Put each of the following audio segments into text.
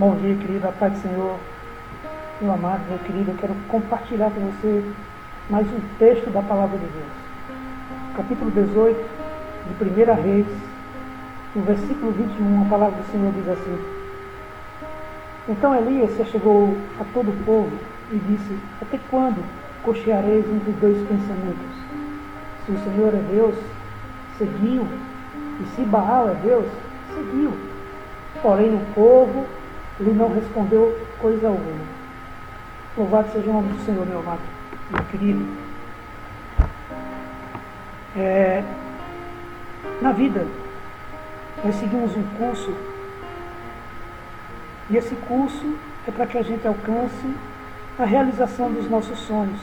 Bom dia, querido, a paz do Senhor. Meu amado, meu querido, eu quero compartilhar com você mais um texto da Palavra de Deus. Capítulo 18, de 1 Reis, no versículo 21, a Palavra do Senhor diz assim: Então Elias se chegou a todo o povo e disse: Até quando cocheareis entre dois pensamentos? Se o Senhor é Deus, seguiu, e se Baal é Deus, seguiu. Porém o povo lhe não respondeu coisa alguma. Louvado seja o nome do Senhor, meu amado, meu querido. Na vida, nós seguimos um curso, e esse curso é para que a gente alcance a realização dos nossos sonhos.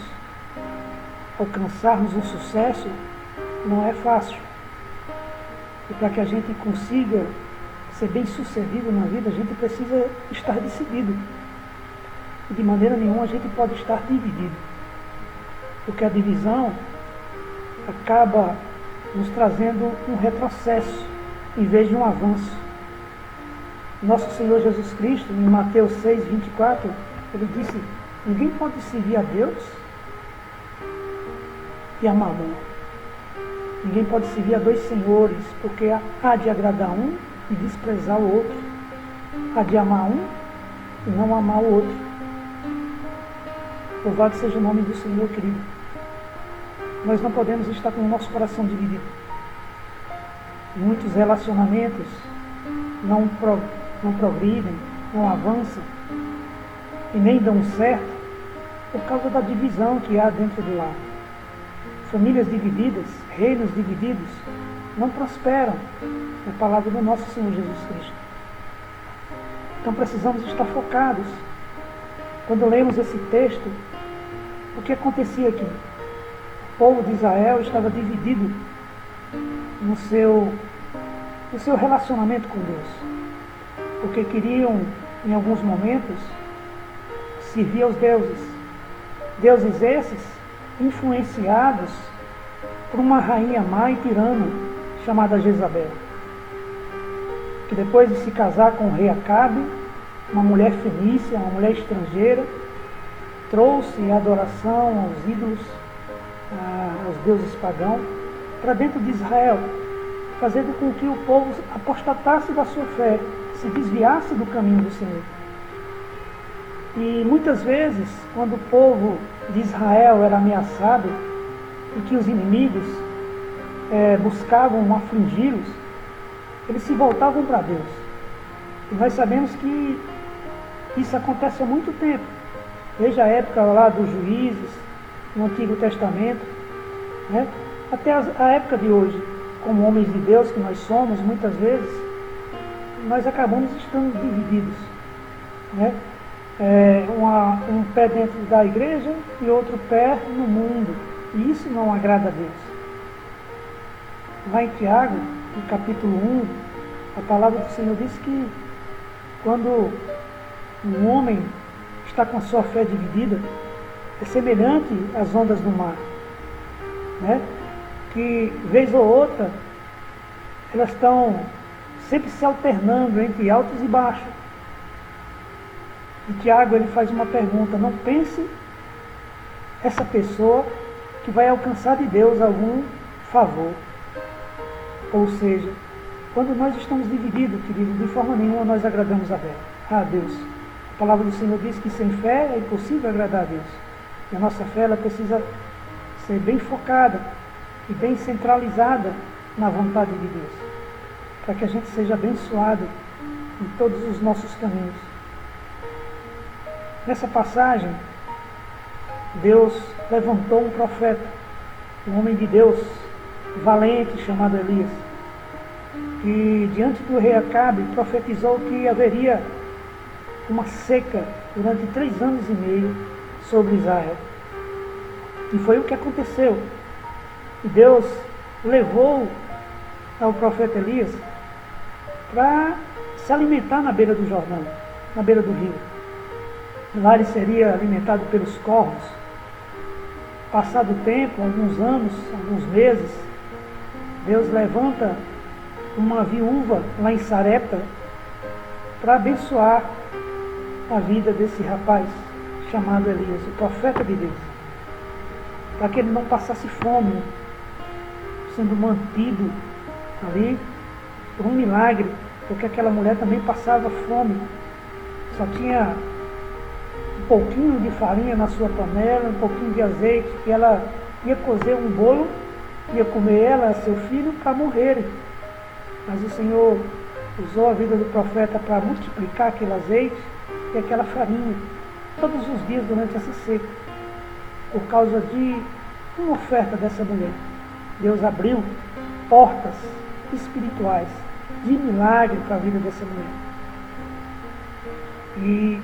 Alcançarmos um sucesso não é fácil. E para que a gente consiga ser bem sucedido na vida, a gente precisa estar decidido. E de maneira nenhuma a gente pode estar dividido. Porque a divisão acaba nos trazendo um retrocesso em vez de um avanço. Nosso Senhor Jesus Cristo, em Mateus 6, 24, ele disse: ninguém pode servir a Deus e a Mamon. Ninguém pode servir a dois senhores, porque há de agradar um e desprezar o outro. Há de amar um e não amar o outro. Louvado seja o nome do Senhor, querido. Nós não podemos estar com o nosso coração dividido. Muitos relacionamentos não progridem, não avançam e nem dão certo por causa da divisão que há dentro do lar. Famílias divididas, reinos divididos, não prosperam. É a palavra do nosso Senhor Jesus Cristo. Então precisamos estar focados. Quando lemos esse texto, o que acontecia aqui? O povo de Israel estava dividido no seu relacionamento com Deus. Porque queriam, em alguns momentos, servir aos deuses. Deuses esses influenciados por uma rainha má e tirana chamada Jezabel, que depois de se casar com o rei Acabe, uma mulher fenícia, uma mulher estrangeira, trouxe a adoração aos ídolos, aos deuses pagãos, para dentro de Israel, fazendo com que o povo apostatasse da sua fé, se desviasse do caminho do Senhor. E muitas vezes, quando o povo de Israel era ameaçado e que os inimigos buscavam afligi-los, eles se voltavam para Deus. E nós sabemos que isso acontece há muito tempo. Desde a época lá dos juízes, no Antigo Testamento, né? Até a época de hoje, como homens de Deus que nós somos, muitas vezes, nós acabamos estando divididos, né? Um pé dentro da igreja e outro pé no mundo. E isso não agrada a Deus. Lá em Tiago, no capítulo 1, a palavra do Senhor diz que quando um homem está com a sua fé dividida, é semelhante às ondas do mar, né? Que, vez ou outra, elas estão sempre se alternando entre altos e baixos. E Tiago, ele faz uma pergunta: não pense essa pessoa que vai alcançar de Deus algum favor. Ou seja, quando nós estamos divididos, querido, de forma nenhuma nós agradamos a Deus. A palavra do Senhor diz que sem fé é impossível agradar a Deus. E a nossa fé, ela precisa ser bem focada e bem centralizada na vontade de Deus, para que a gente seja abençoado em todos os nossos caminhos. Nessa passagem, Deus levantou um profeta, um homem de Deus, valente, chamado Elias, que diante do rei Acabe profetizou que haveria uma seca durante 3 anos e meio sobre Israel. E foi o que aconteceu. E Deus levou ao profeta Elias para se alimentar na beira do Jordão, na beira do rio. Lá ele seria alimentado pelos corvos. Passado o tempo, alguns anos, alguns meses, Deus levanta uma viúva lá em Sarepta para abençoar a vida desse rapaz chamado Elias, o profeta de Deus, para que ele não passasse fome, sendo mantido ali por um milagre, porque aquela mulher também passava fome, só tinha um pouquinho de farinha na sua panela, um pouquinho de azeite, que ela ia cozer um bolo, ia comer ela e seu filho para morrerem. Mas o Senhor usou a vida do profeta para multiplicar aquele azeite e aquela farinha todos os dias durante essa seca, por causa de uma oferta dessa mulher. Deus abriu portas espirituais de milagre para a vida dessa mulher. E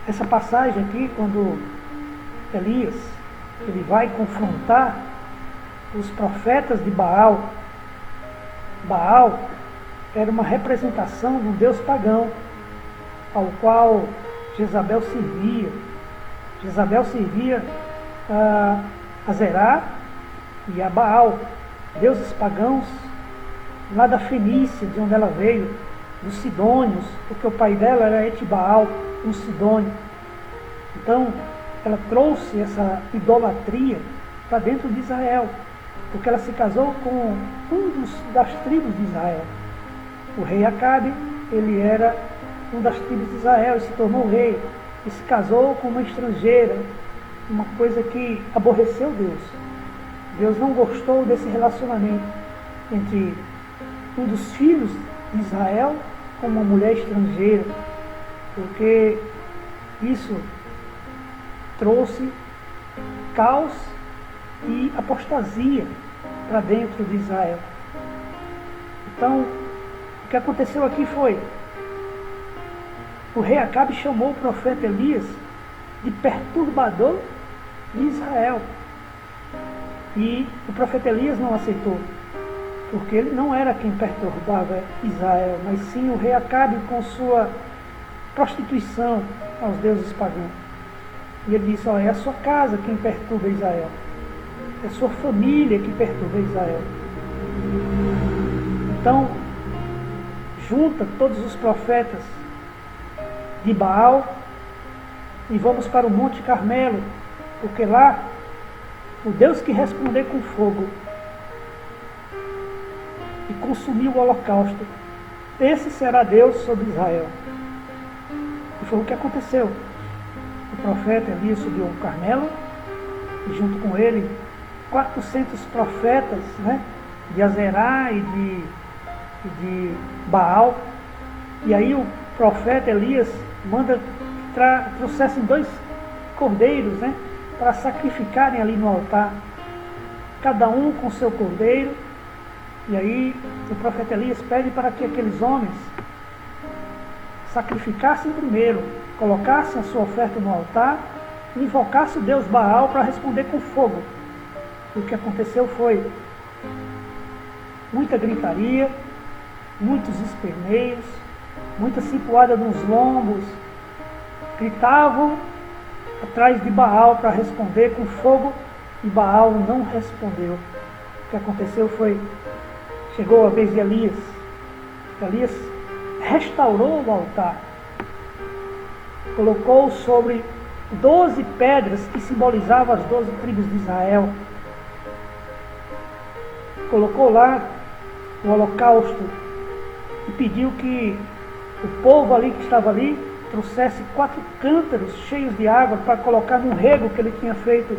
essa passagem aqui, quando Elias ele vai confrontar os profetas de Baal. Baal era uma representação do deus pagão ao qual Jezabel servia. Jezabel servia a Zerá e a Baal, deuses pagãos lá da Fenícia, de onde ela veio, dos Sidônios, porque o pai dela era Etibaal, um Sidônio. Então, ela trouxe essa idolatria para dentro de Israel, porque ela se casou com das tribos de Israel. O rei Acabe, ele era das tribos de Israel e se tornou rei, e se casou com uma estrangeira, uma coisa que aborreceu Deus. Deus não gostou desse relacionamento entre um dos filhos de Israel com uma mulher estrangeira, porque isso trouxe caos e apostasia para dentro de Israel. Então, o que aconteceu aqui foi: o rei Acabe chamou o profeta Elias de perturbador de Israel. E o profeta Elias não aceitou, porque ele não era quem perturbava Israel, mas sim o rei Acabe com sua prostituição aos deuses pagãos. E ele disse: olha, é a sua casa quem perturba Israel, é a sua família que perturba Israel. Então, junta todos os profetas de Baal e vamos para o Monte Carmelo, porque lá o Deus que responder com fogo e consumir o holocausto, esse será Deus sobre Israel. E foi o que aconteceu. O profeta Elias subiu ao Carmelo e junto com ele 400 profetas, de Azerá e de Baal. E aí o profeta Elias manda que trouxessem 2 cordeiros, para sacrificarem ali no altar, cada um com seu cordeiro. E aí o profeta Elias pede para que aqueles homens sacrificassem primeiro, colocassem a sua oferta no altar e invocassem o Deus Baal para responder com fogo. E o que aconteceu foi muita gritaria, muitos esperneios, muita cipuada nos lombos, gritavam atrás de Baal para responder com fogo, e Baal não respondeu. O que aconteceu foi, chegou a vez de Elias. Elias restaurou o altar, colocou sobre 12 pedras que simbolizavam as 12 tribos de Israel, colocou lá o holocausto e pediu que o povo ali que estava ali trouxesse 4 cântaros cheios de água para colocar num rego que ele tinha feito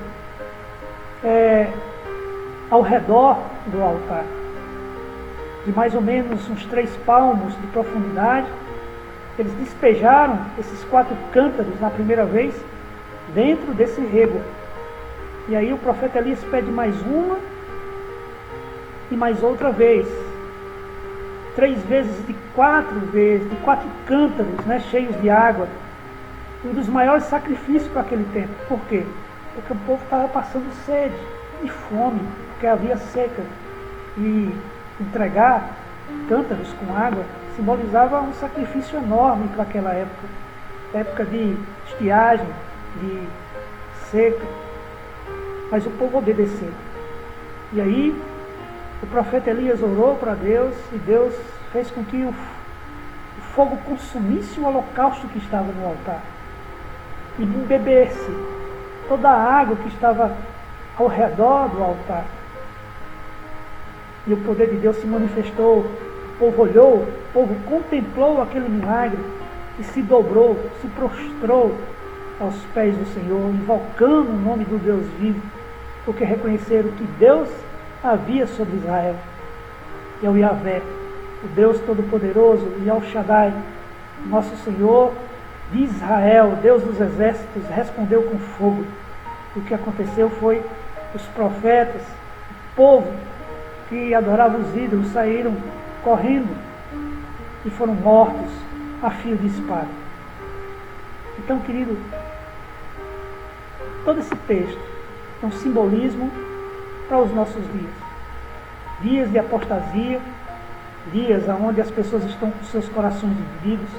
ao redor do altar, de mais ou menos uns 3 palmos de profundidade. Eles despejaram esses 4 cântaros na primeira vez dentro desse rego. E aí o profeta Elias pede mais uma e mais outra vez, 3 vezes, de 4 vezes, de 4 cântaros, cheios de água. Um dos maiores sacrifícios para aquele tempo. Por quê? Porque o povo estava passando sede e fome, porque havia seca. E entregar cântaros com água simbolizava um sacrifício enorme para aquela época. Época de estiagem, de seca. Mas o povo obedeceu. E aí o profeta Elias orou para Deus e Deus fez com que o fogo consumisse o holocausto que estava no altar. e beber-se toda a água que estava ao redor do altar. E o poder de Deus se manifestou, o povo olhou, o povo contemplou aquele milagre e se dobrou, se prostrou aos pés do Senhor, invocando o nome do Deus vivo, porque reconheceram que Deus havia sobre Israel. E é o Yahvé, o Deus Todo-Poderoso, e El Shaddai, nosso Senhor de Israel, Deus dos exércitos, respondeu com fogo. O que aconteceu foi os profetas, o povo que adorava os ídolos, saíram correndo e foram mortos a fio de espada. Então, querido, todo esse texto é um simbolismo para os nossos dias. Dias de apostasia, dias onde as pessoas estão com seus corações divididos,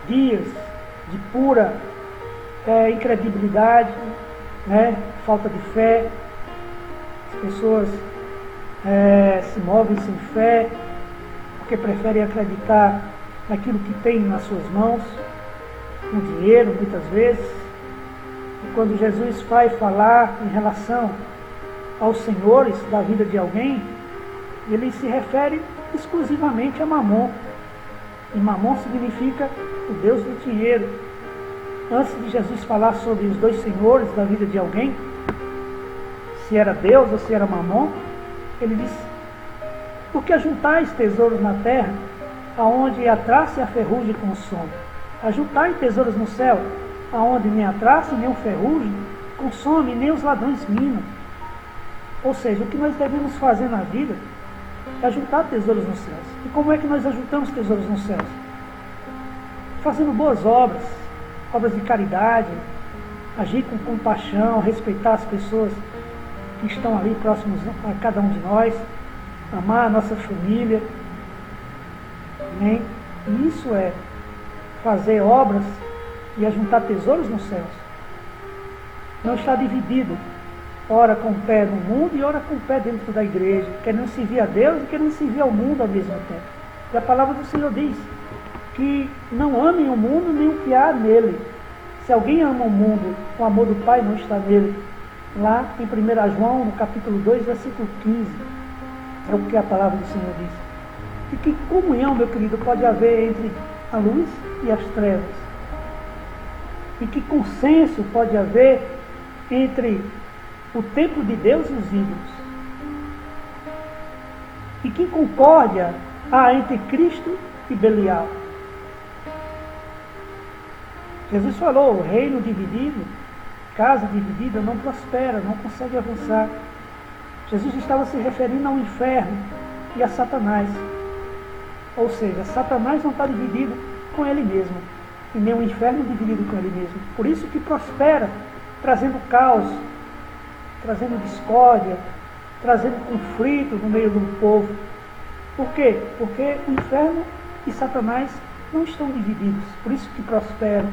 dias de pura incredibilidade, falta de fé. As pessoas se movem sem fé, porque preferem acreditar naquilo que tem nas suas mãos, no dinheiro, muitas vezes. E quando Jesus vai falar em relação aos senhores da vida de alguém, ele se refere exclusivamente a Mamon. E Mamon significa o Deus do dinheiro. Antes de Jesus falar sobre os dois senhores da vida de alguém, se era Deus ou se era Mamon, ele disse: por que ajuntais tesouros na terra, aonde a traça e a ferrugem consomem? Ajuntai tesouros no céu, aonde nem a traça nem o ferrugem consome, nem os ladrões minam. Ou seja, o que nós devemos fazer na vida é ajuntar tesouros nos céus. E como é que nós ajuntamos tesouros nos céus? Fazendo boas obras, obras de caridade, agir com compaixão, respeitar as pessoas que estão ali próximos a cada um de nós, amar a nossa família. Amém? E isso é fazer obras e ajuntar tesouros nos céus. Não está dividido, ora com o pé no mundo e ora com o pé dentro da igreja, querendo servir a Deus e querendo servir ao mundo ao mesmo tempo. E a palavra do Senhor diz que não amem o mundo nem o que há nele. Se alguém ama o mundo, o amor do Pai não está nele. Lá em 1 João, no capítulo 2, versículo 15, é o que a palavra do Senhor diz. E que comunhão, meu querido, pode haver entre a luz e as trevas? E que consenso pode haver entre o templo de Deus e os ídolos? E que concórdia há entre Cristo e Belial? Jesus falou: o reino dividido, casa dividida não prospera, não consegue avançar. Jesus estava se referindo ao inferno e a Satanás. Ou seja, Satanás não está dividido com ele mesmo, e nem o inferno dividido com ele mesmo. Por isso que prospera, trazendo caos, trazendo discórdia, trazendo conflito no meio do povo. Por quê? Porque o inferno e Satanás não estão divididos, por isso que prosperam.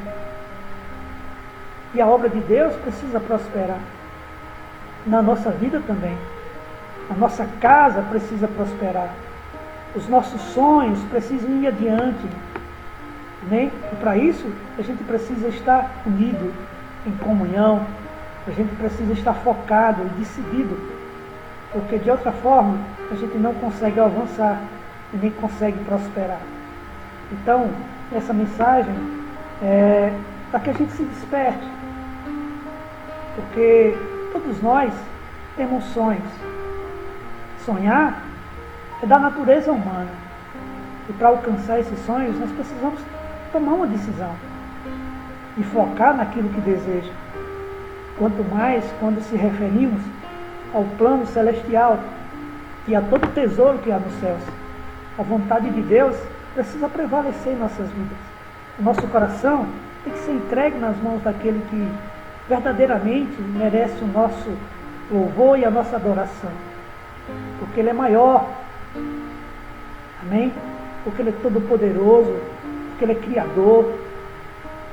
E a obra de Deus precisa prosperar. Na nossa vida também. A nossa casa precisa prosperar. Os nossos sonhos precisam ir adiante. Né? E para isso, a gente precisa estar unido, em comunhão. A gente precisa estar focado e decidido. Porque de outra forma, a gente não consegue avançar e nem consegue prosperar. Então, essa mensagem é para que a gente se desperte. Porque todos nós temos sonhos. Sonhar é da natureza humana. E para alcançar esses sonhos, nós precisamos tomar uma decisão e focar naquilo que deseja. Quanto mais quando se referimos ao plano celestial e a todo tesouro que há nos céus. A vontade de Deus precisa prevalecer em nossas vidas. O nosso coração tem que ser entregue nas mãos daquele que verdadeiramente merece o nosso louvor e a nossa adoração. Porque Ele é maior. Amém? Porque Ele é todo-poderoso. Porque Ele é Criador.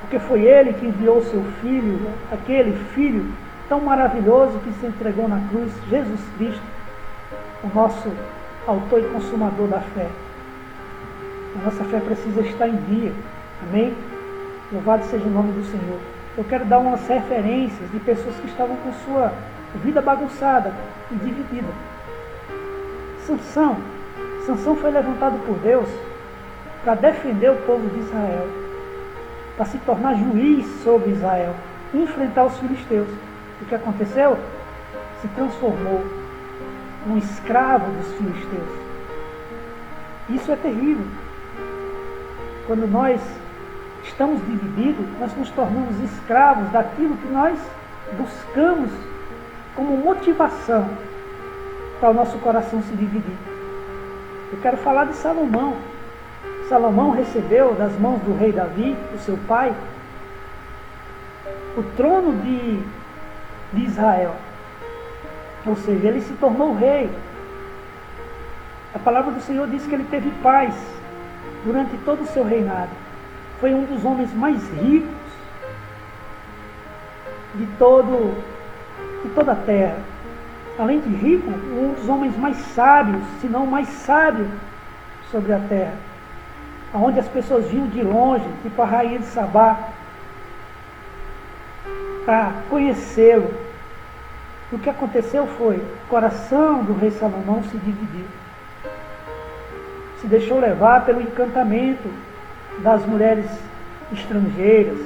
Porque foi Ele que enviou o seu Filho, aquele Filho tão maravilhoso que se entregou na cruz, Jesus Cristo, o nosso autor e consumador da fé. A nossa fé precisa estar em dia. Amém? Louvado seja o nome do Senhor. eu quero dar umas referências de pessoas que estavam com sua vida bagunçada e dividida. Sansão foi levantado por Deus para defender o povo de Israel, para se tornar juiz sobre Israel, enfrentar os filisteus. O que aconteceu? Se transformou num escravo dos filisteus. Isso é terrível. Quando nós estamos divididos, nós nos tornamos escravos daquilo que nós buscamos como motivação para o nosso coração se dividir. Eu quero falar de Salomão. Salomão recebeu das mãos do rei Davi, o seu pai, o trono de Israel. Ou seja, ele se tornou rei. A palavra do Senhor diz que ele teve paz durante todo o seu reinado. Foi um dos homens mais ricos de toda a terra. Além de rico, um dos homens mais sábios, se não o mais sábio sobre a terra. Onde as pessoas vinham de longe, tipo a rainha de Sabá, para conhecê-lo. O que aconteceu foi, o coração do rei Salomão se dividiu. Se deixou levar pelo encantamento das mulheres estrangeiras,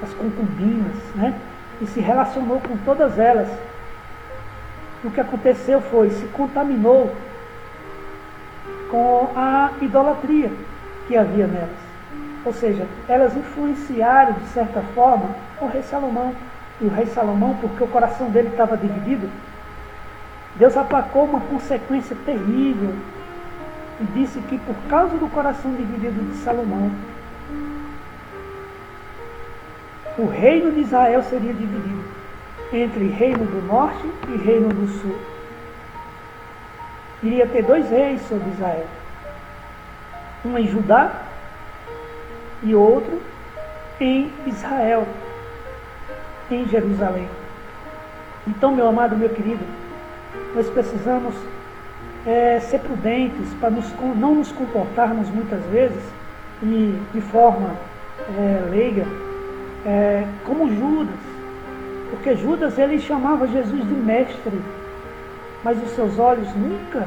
das concubinas, né? E se relacionou com todas elas. O que aconteceu foi, se contaminou com a idolatria que havia nelas. Ou seja, elas influenciaram, de certa forma, o rei Salomão. E o rei Salomão, porque o coração dele estava dividido, Deus aplacou uma consequência terrível e disse que por causa do coração dividido de Salomão, o reino de Israel seria dividido entre reino do norte e reino do sul. Iria ter 2 reis sobre Israel, um em Judá e outro em Israel, em Jerusalém. Então, meu amado, meu querido, nós precisamos ser prudentes para não nos comportarmos muitas vezes e de forma leiga como Judas, porque Judas ele chamava Jesus de mestre, mas os seus olhos nunca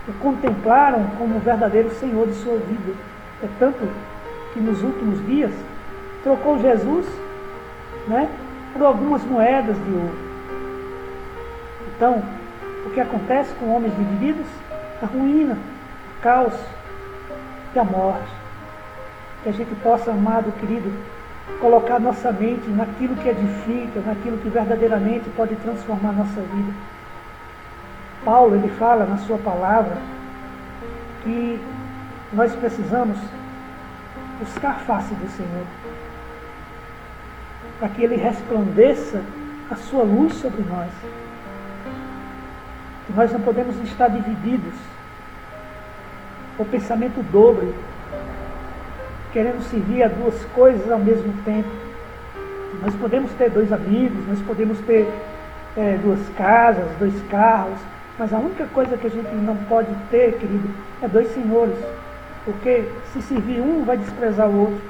o contemplaram como o verdadeiro Senhor de sua vida. É tanto que nos últimos dias trocou Jesus, né, por algumas moedas de ouro. Então, o que acontece com homens divididos? A ruína, o caos e a morte. Que a gente possa, amado, querido, colocar nossa mente naquilo que edifica, naquilo que verdadeiramente pode transformar nossa vida. Paulo, ele fala na sua palavra que nós precisamos buscar a face do Senhor, para que ele resplandeça a sua luz sobre nós. Que nós não podemos estar divididos, o pensamento dobre, querendo servir a 2 coisas ao mesmo tempo. Nós podemos ter 2 amigos, nós podemos ter 2 casas, 2 carros, mas a única coisa que a gente não pode ter, querido, é 2 senhores, porque se servir um, vai desprezar o outro.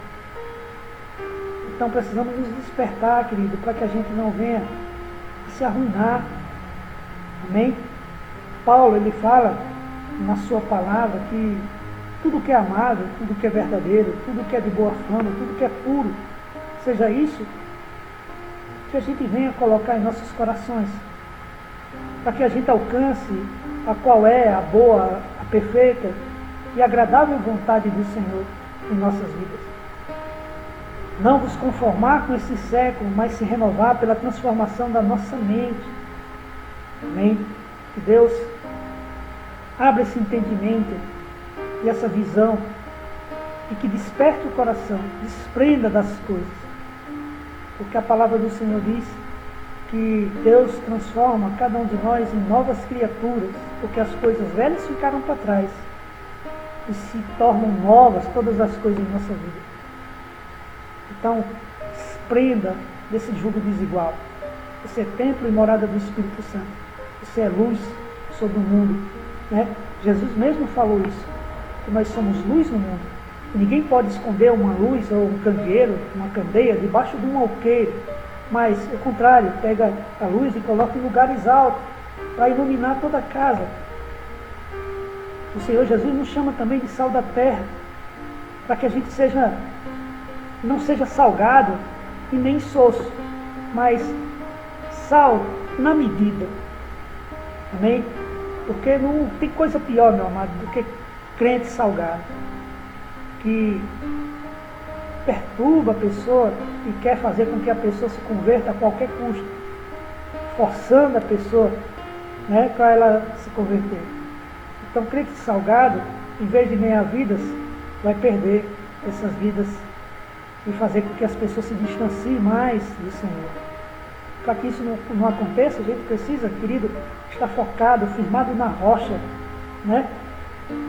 Então precisamos nos despertar, querido, para que a gente não venha se arruinar. Amém? Paulo, ele fala na sua palavra que tudo que é amável, tudo que é verdadeiro, tudo que é de boa fama, tudo que é puro, seja isso que a gente venha colocar em nossos corações, para que a gente alcance a qual é a boa, a perfeita e agradável vontade do Senhor em nossas vidas. Não vos conformar com esse século, mas se renovar pela transformação da nossa mente. Amém? Que Deus abra esse entendimento e essa visão e que desperte o coração, desprenda das coisas. Porque a palavra do Senhor diz que Deus transforma cada um de nós em novas criaturas, porque as coisas velhas ficaram para trás e se tornam novas todas as coisas em nossa vida. Então, desprenda desse jugo desigual. Você é templo e morada do Espírito Santo. Você é luz sobre o mundo, né? Jesus mesmo falou isso, que nós somos luz no mundo. Ninguém pode esconder uma luz ou um candeeiro, uma candeia, debaixo de um alqueire. Mas, ao contrário, pega a luz e coloca em lugares altos para iluminar toda a casa. O Senhor Jesus nos chama também de sal da terra, para que a gente não seja salgado e nem insosso, mas sal na medida. Amém? Porque não tem coisa pior, meu amado, do que crente salgado, que perturba a pessoa e quer fazer com que a pessoa se converta a qualquer custo, forçando a pessoa, para ela se converter. Então, crente salgado, em vez de ganhar vidas, vai perder essas vidas e fazer com que as pessoas se distanciem mais do Senhor. Para que isso não aconteça, a gente precisa, querido, estar focado, firmado na rocha,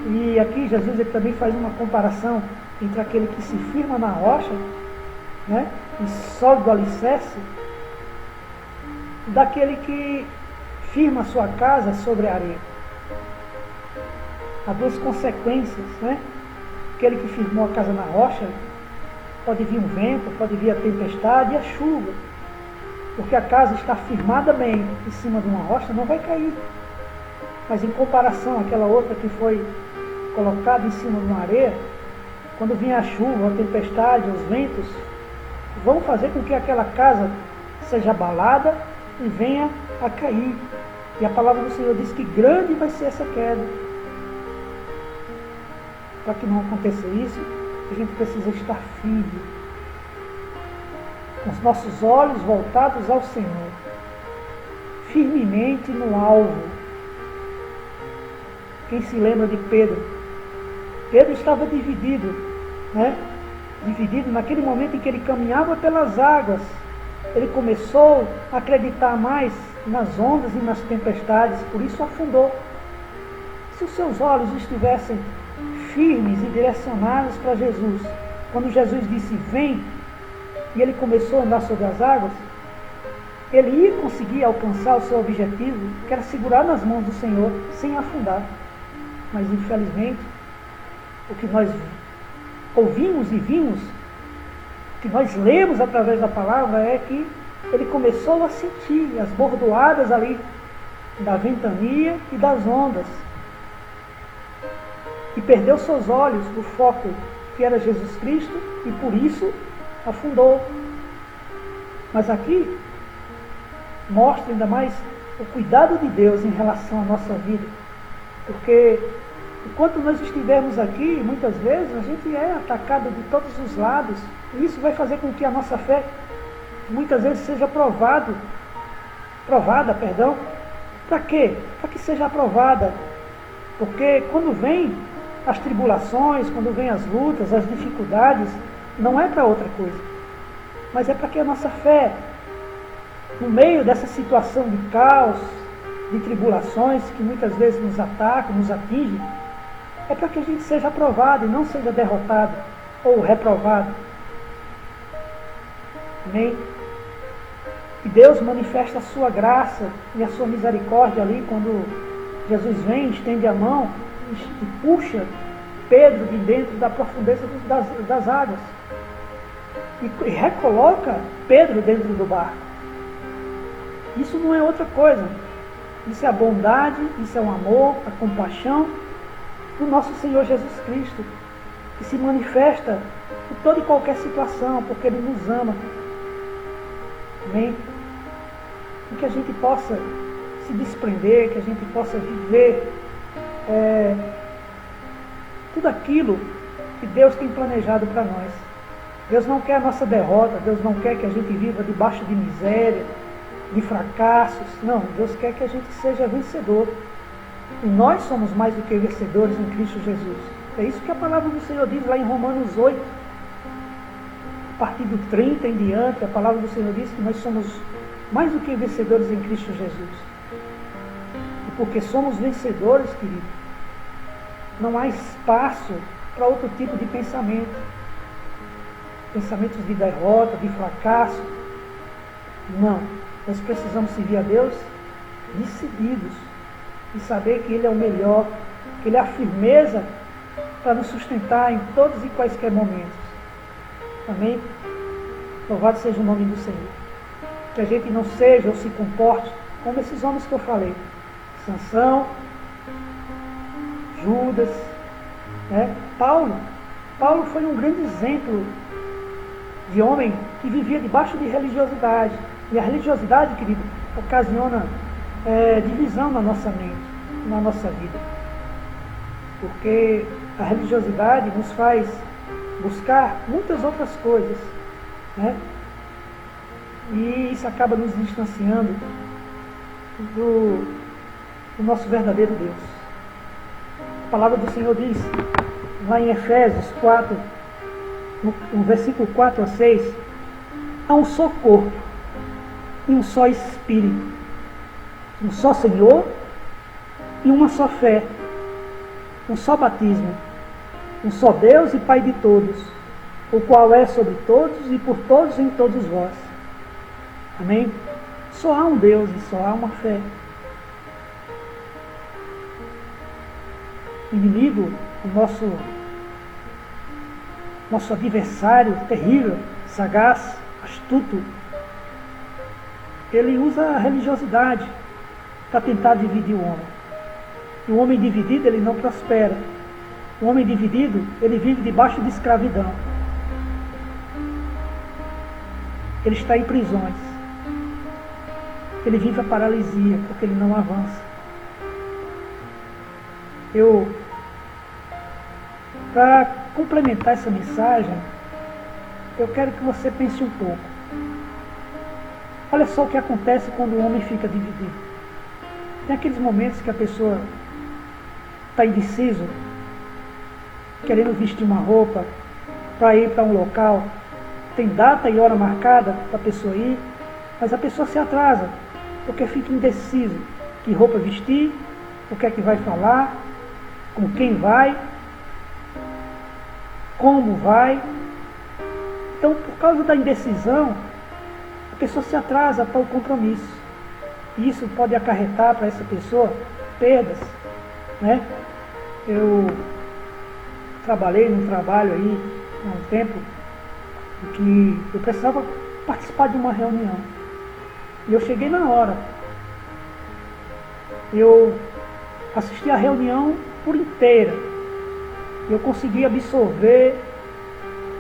E aqui Jesus ele também faz uma comparação entre aquele que se firma na rocha, e sólido alicerce, daquele que firma a sua casa sobre a areia. Há duas consequências, Aquele que firmou a casa na rocha, pode vir um vento, pode vir a tempestade e a chuva, porque a casa está firmada bem em cima de uma rocha, não vai cair. Mas em comparação àquela outra que foi colocada em cima de uma areia, quando vier a chuva, a tempestade, os ventos, vão fazer com que aquela casa seja abalada e venha a cair. E a palavra do Senhor diz que grande vai ser essa queda. Para que não aconteça isso, a gente precisa estar firme, com os nossos olhos voltados ao Senhor, firmemente no alvo. Quem se lembra de Pedro? Pedro estava dividido, Dividido naquele momento em que ele caminhava pelas águas. Ele começou a acreditar mais nas ondas e nas tempestades, por isso afundou. Se os seus olhos estivessem firmes e direcionados para Jesus, quando Jesus disse vem, e ele começou a andar sobre as águas, ele ia conseguir alcançar o seu objetivo, que era segurar nas mãos do Senhor sem afundar. Mas infelizmente, o que nós ouvimos e vimos, o que nós lemos através da palavra é que ele começou a sentir as bordoadas ali da ventania e das ondas, e perdeu seus olhos do foco que era Jesus Cristo, e por isso afundou. Mas aqui mostra ainda mais o cuidado de Deus em relação à nossa vida, porque enquanto nós estivermos aqui, muitas vezes a gente é atacado de todos os lados, e isso vai fazer com que a nossa fé muitas vezes seja provada. Para quê? Para que seja aprovada. Porque quando vem as tribulações, quando vem as lutas, as dificuldades, não é para outra coisa, mas é para que a nossa fé, no meio dessa situação de caos, de tribulações que muitas vezes nos atacam, nos atingem, é para que a gente seja aprovado e não seja derrotado ou reprovado. Amém? E Deus manifesta a sua graça e a sua misericórdia ali quando Jesus vem, estende a mão e puxa Pedro de dentro da profundeza das águas e recoloca Pedro dentro do barco. Isso não é outra coisa. Isso é a bondade, isso é o amor, a compaixão do nosso Senhor Jesus Cristo, que se manifesta em toda e qualquer situação, porque Ele nos ama. Amém? E que a gente possa se desprender, que a gente possa viver tudo aquilo que Deus tem planejado para nós. Deus não quer a nossa derrota, Deus não quer que a gente viva debaixo de miséria, de fracassos. Não, Deus quer que a gente seja vencedor. E nós somos mais do que vencedores em Cristo Jesus. É isso que a palavra do Senhor diz lá em Romanos 8. A partir do 30 em diante, a palavra do Senhor diz que nós somos mais do que vencedores em Cristo Jesus. E porque somos vencedores, querido, não há espaço para outro tipo de pensamento. Pensamentos de derrota, de fracasso. Não. Nós precisamos servir a Deus decididos e saber que Ele é o melhor, que Ele é a firmeza para nos sustentar em todos e quaisquer momentos. Amém? Louvado seja o nome do Senhor. Que a gente não seja ou se comporte como esses homens que eu falei. Sansão, Judas, né? Paulo foi um grande exemplo de homem que vivia debaixo de religiosidade. E a religiosidade, querido, ocasiona divisão na nossa mente, na nossa vida. Porque a religiosidade nos faz buscar muitas outras coisas, né? E isso acaba nos distanciando do nosso verdadeiro Deus. A palavra do Senhor diz, lá em Efésios 4, no versículo 4 a 6, há um só corpo e um só Espírito, um só Senhor e uma só fé, um só batismo, um só Deus e Pai de todos, o qual é sobre todos e por todos em todos vós. Amém? Só há um Deus e só há uma fé. O inimigo, o nosso adversário terrível, sagaz, astuto, ele usa a religiosidade para tentar dividir o homem. E o homem dividido, ele não prospera. O homem dividido, ele vive debaixo de escravidão. Ele está em prisões. Ele vive a paralisia, porque ele não avança. Para complementar essa mensagem, eu quero que você pense um pouco. Olha só o que acontece quando o homem fica dividido. Tem aqueles momentos que a pessoa está indeciso, querendo vestir uma roupa para ir para um local, tem data e hora marcada para a pessoa ir, mas a pessoa se atrasa, porque fica indeciso que roupa vestir, o que é que vai falar, com quem vai, como vai. Então, por causa da indecisão, a pessoa se atrasa para o compromisso. E isso pode acarretar para essa pessoa perdas, né? Eu trabalhei num trabalho aí há um tempo em que eu precisava participar de uma reunião. E eu cheguei na hora. Eu assisti a reunião por inteira. Eu consegui absorver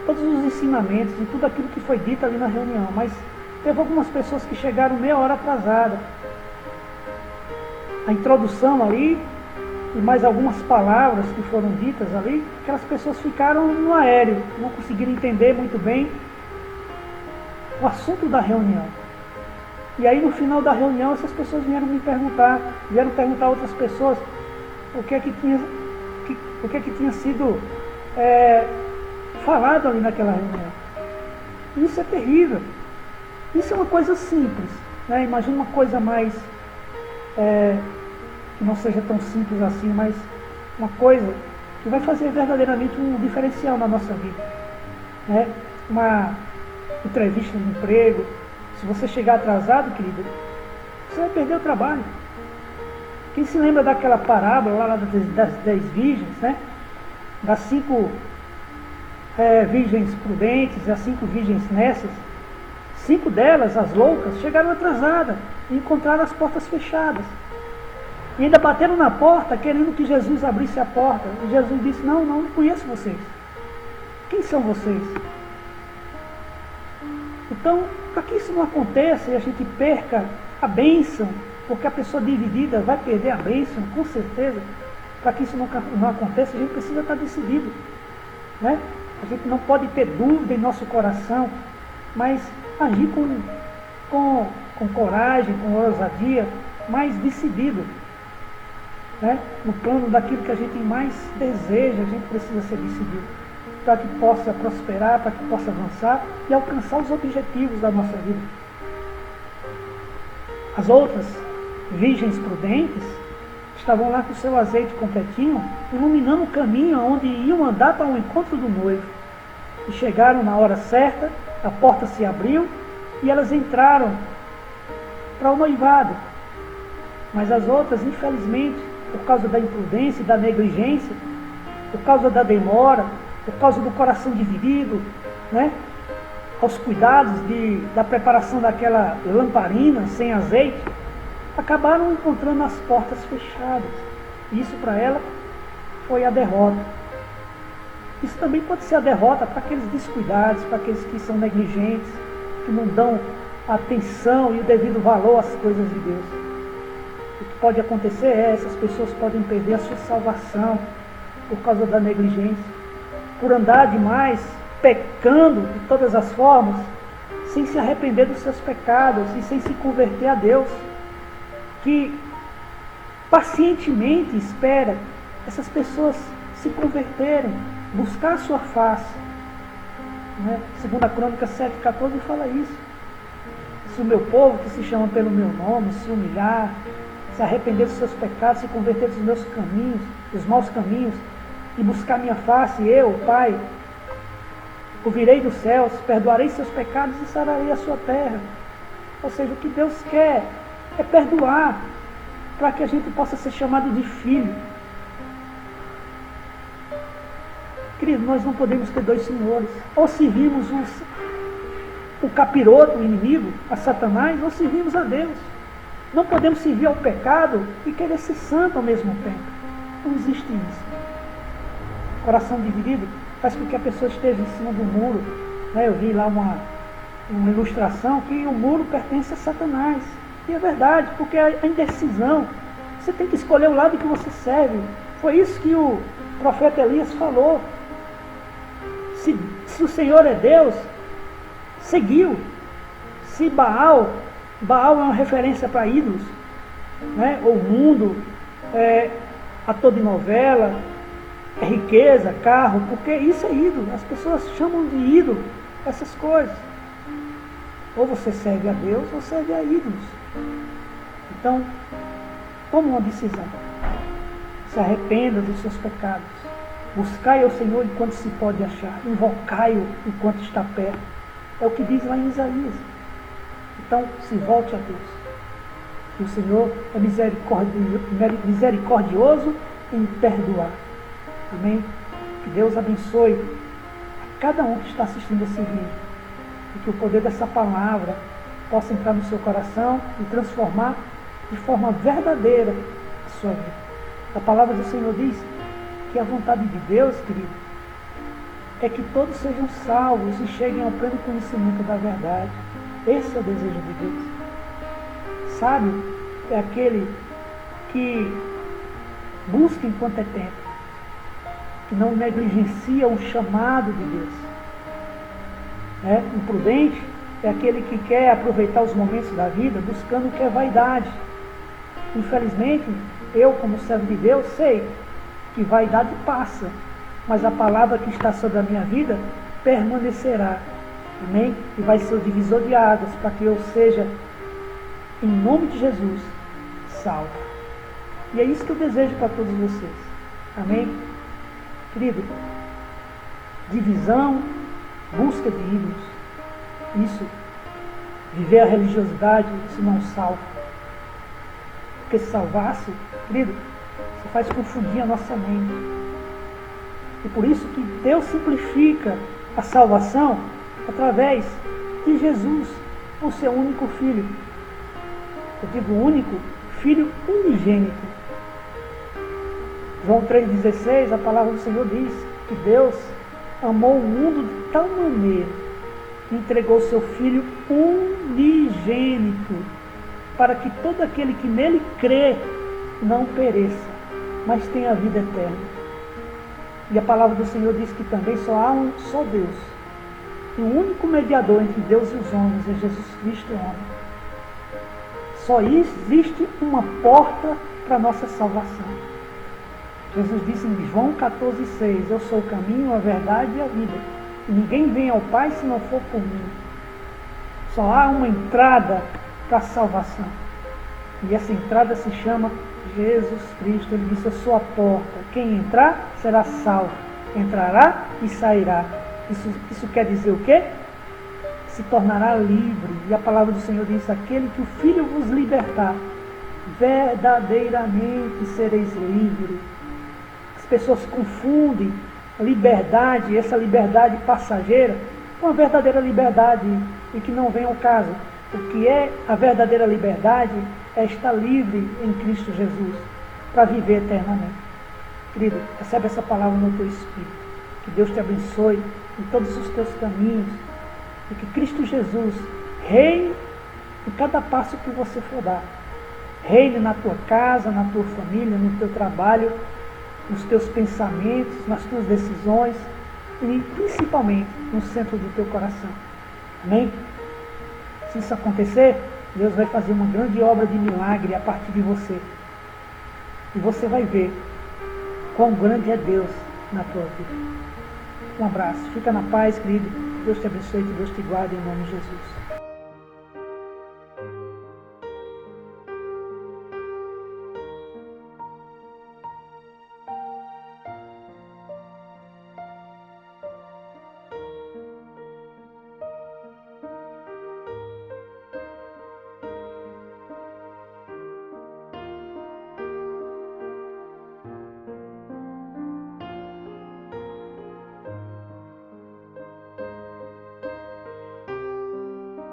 todos os ensinamentos e tudo aquilo que foi dito ali na reunião. Mas teve algumas pessoas que chegaram meia hora atrasada. A introdução ali e mais algumas palavras que foram ditas ali, aquelas pessoas ficaram no aéreo, não conseguiram entender muito bem o assunto da reunião. E aí no final da reunião essas pessoas vieram perguntar a outras pessoas o que é que tinha sido falado ali naquela reunião. E isso é terrível. Isso é uma coisa simples, né? Imagina uma coisa mais que não seja tão simples assim, mas uma coisa que vai fazer verdadeiramente um diferencial na nossa vida, né? Uma entrevista de emprego. Se você chegar atrasado, querido, você vai perder o trabalho. Quem se lembra daquela parábola lá das 10 virgens, né? Das 5 virgens prudentes e as 5 virgens nécias, 5 delas, as loucas, chegaram atrasadas e encontraram as portas fechadas. E ainda bateram na porta querendo que Jesus abrisse a porta. E Jesus disse, não conheço vocês. Quem são vocês? Então, para que isso não aconteça e a gente perca a bênção, porque a pessoa dividida vai perder a bênção, com certeza, para que isso não aconteça, a gente precisa estar decidido, né? A gente não pode ter dúvida em nosso coração, mas agir com coragem, com ousadia, mais decidido, né? No plano daquilo que a gente mais deseja, a gente precisa ser decidido, para que possa prosperar, para que possa avançar e alcançar os objetivos da nossa vida. As outras virgens prudentes estavam lá com o seu azeite completinho, iluminando o caminho onde iam andar para o encontro do noivo. E chegaram na hora certa, a porta se abriu e elas entraram para o noivado. Mas as outras, infelizmente, por causa da imprudência e da negligência, por causa da demora, por causa do coração dividido, né? Aos cuidados da preparação daquela lamparina sem azeite, acabaram encontrando as portas fechadas. Isso para ela foi a derrota. Isso também pode ser a derrota para aqueles descuidados, para aqueles que são negligentes, que não dão atenção e o devido valor às coisas de Deus. O que pode acontecer é, essas pessoas podem perder a sua salvação por causa da negligência, por andar demais, pecando de todas as formas, sem se arrepender dos seus pecados e sem se converter a Deus, que pacientemente espera essas pessoas se converterem, buscar a sua face. Né? Segunda Crônica 7,14 fala isso. Se o meu povo, que se chama pelo meu nome, se humilhar, se arrepender dos seus pecados, se converter dos meus caminhos, dos maus caminhos, e buscar minha face, eu, Pai, ouvirei dos céus, perdoarei seus pecados e sararei a sua terra. Ou seja, o que Deus quer é perdoar, para que a gente possa ser chamado de filho. Querido, nós não podemos ter dois senhores. Ou servimos o capiroto, o inimigo, a Satanás, ou servimos a Deus. Não podemos servir ao pecado e querer ser santo ao mesmo tempo. Não existe isso. Coração dividido faz com que a pessoa esteja em cima do muro. Eu vi lá uma ilustração que o muro pertence a Satanás. E é verdade, porque a indecisão, você tem que escolher o lado que você serve. Foi isso que o profeta Elias falou. Se o Senhor é Deus, seguiu. Se Baal é uma referência para ídolos, né? O mundo, ator de novela, é riqueza, carro, porque isso é ídolo. As pessoas chamam de ídolo essas coisas. Ou você serve a Deus ou serve a ídolos. Então, tome uma decisão. Se arrependa dos seus pecados. Buscai ao Senhor enquanto se pode achar. Invocai-o enquanto está perto. É o que diz lá em Isaías. Então, se volte a Deus. Que o Senhor é misericordioso em perdoar. Amém? Que Deus abençoe a cada um que está assistindo esse vídeo. E que o poder dessa palavra possa entrar no seu coração e transformar de forma verdadeira a sua vida. A palavra do Senhor diz que a vontade de Deus, querido, é que todos sejam salvos e cheguem ao pleno conhecimento da verdade. Esse é o desejo de Deus. Sábio é aquele que busca enquanto é tempo, que não negligencia o chamado de Deus. Imprudente é aquele que quer aproveitar os momentos da vida buscando o que é vaidade. Infelizmente, eu, como servo de Deus, sei que vaidade passa, mas a palavra que está sobre a minha vida permanecerá. Amém? E vai ser o divisor de águas para que eu seja, em nome de Jesus, salvo. E é isso que eu desejo para todos vocês. Amém? Querido, divisão, busca de ídolos, isso, viver a religiosidade, isso não salva. Porque se salvasse, querido, isso faz confundir a nossa mente. E por isso que Deus simplifica a salvação através de Jesus, o seu único Filho. Eu digo único, Filho unigênito. João 3,16, a palavra do Senhor diz que Deus amou o mundo de tal maneira que entregou seu Filho unigênito, para que todo aquele que nele crê não pereça, mas tenha a vida eterna. E a palavra do Senhor diz que também só há um só Deus, e o único mediador entre Deus e os homens é Jesus Cristo, homem. Só existe uma porta para a nossa salvação. Jesus disse em João 14,6: eu sou o caminho, a verdade e a vida. E ninguém vem ao Pai se não for por mim. Só há uma entrada para a salvação. E essa entrada se chama Jesus Cristo. Ele disse: eu sou a porta. Quem entrar será salvo. Entrará e sairá. Isso quer dizer o quê? Se tornará livre. E a palavra do Senhor diz: aquele que o Filho vos libertar, verdadeiramente sereis livres. As pessoas confundem a liberdade, essa liberdade passageira, com a verdadeira liberdade e que não vem ao caso. O que é a verdadeira liberdade é estar livre em Cristo Jesus para viver eternamente. Querido, recebe essa palavra no teu espírito. Que Deus te abençoe em todos os teus caminhos e que Cristo Jesus reine em cada passo que você for dar. Reine na tua casa, na tua família, no teu trabalho, nos teus pensamentos, nas tuas decisões e principalmente no centro do teu coração. Amém? Se isso acontecer, Deus vai fazer uma grande obra de milagre a partir de você. E você vai ver quão grande é Deus na tua vida. Um abraço. Fica na paz, querido. Deus te abençoe, que Deus te guarde em nome de Jesus.